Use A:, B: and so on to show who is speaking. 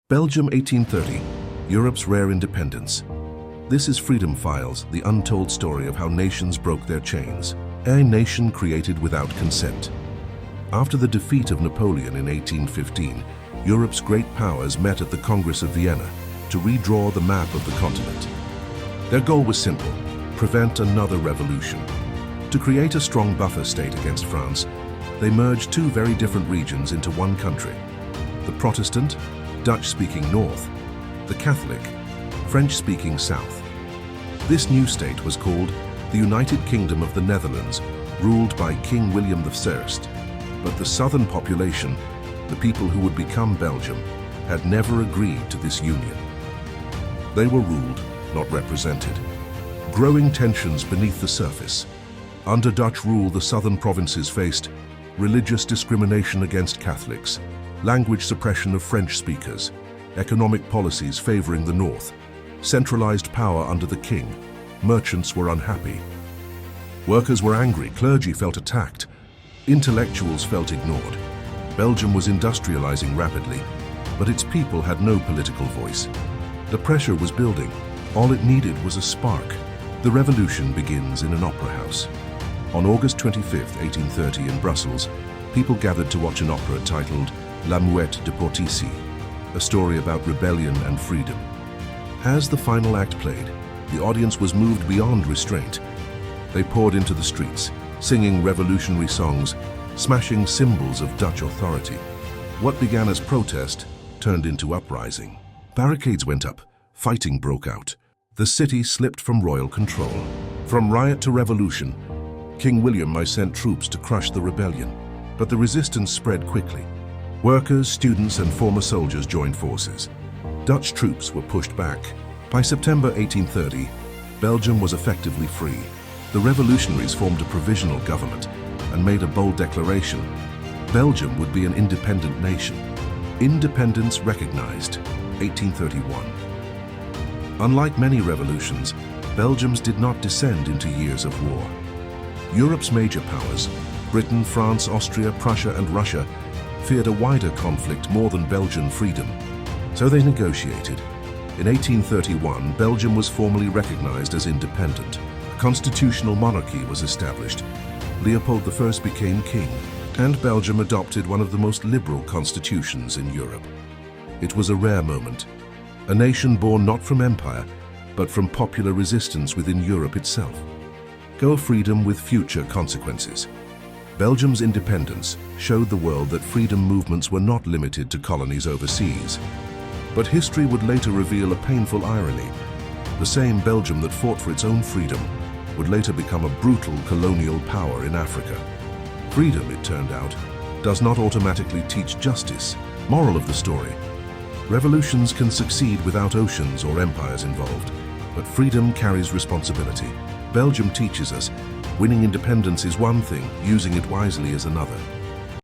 A: Belgium 1830, Europe's rare independence. This is Freedom Files, the untold story of how nations broke their chains. A nation created without consent. After the defeat of Napoleon in 1815, Europe's great powers met at the Congress of Vienna to redraw the map of the continent. Their goal was simple: prevent another revolution. To create a strong buffer state against France, they merged two very different regions into one country: the Protestant, Dutch-speaking North, the Catholic, French-speaking South. This new state was called the United Kingdom of the Netherlands, ruled by King William I. But the southern population, the people who would become Belgium, had never agreed to this union. They were ruled, not represented. Growing tensions beneath the surface. Under Dutch rule, the southern provinces faced religious discrimination against Catholics, language suppression of French speakers, economic policies favoring the north, centralized power under the king. Merchants were unhappy. Workers were angry, clergy felt attacked, intellectuals felt ignored. Belgium was industrializing rapidly, but its people had no political voice. The pressure was building. All it needed was a spark. The revolution begins in an opera house. On August 25, 1830, in Brussels, people gathered to watch an opera titled La Muette de Portici, a story about rebellion and freedom. As the final act played, the audience was moved beyond restraint. They poured into the streets, singing revolutionary songs, smashing symbols of Dutch authority. What began as protest turned into uprising. Barricades went up, fighting broke out. The city slipped from royal control. From riot to revolution, King William I sent troops to crush the rebellion, but the resistance spread quickly. Workers, students, and former soldiers joined forces. Dutch troops were pushed back. By September 1830, Belgium was effectively free. The revolutionaries formed a provisional government and made a bold declaration: Belgium would be an independent nation. Independence recognized, 1831. Unlike many revolutions, Belgium's did not descend into years of war. Europe's major powers, Britain, France, Austria, Prussia, and Russia, feared a wider conflict more than Belgian freedom, so they negotiated. In 1831, Belgium was formally recognized as independent. A constitutional monarchy was established. Leopold I became king, and Belgium adopted one of the most liberal constitutions in Europe. It was a rare moment, a nation born not from empire, but from popular resistance within Europe itself. Go freedom with future consequences. Belgium's independence showed the world that freedom movements were not limited to colonies overseas. But history would later reveal a painful irony. The same Belgium that fought for its own freedom would later become a brutal colonial power in Africa. Freedom, it turned out, does not automatically teach justice. Moral of the story: revolutions can succeed without oceans or empires involved, but freedom carries responsibility. Belgium teaches us winning independence is one thing, using it wisely is another.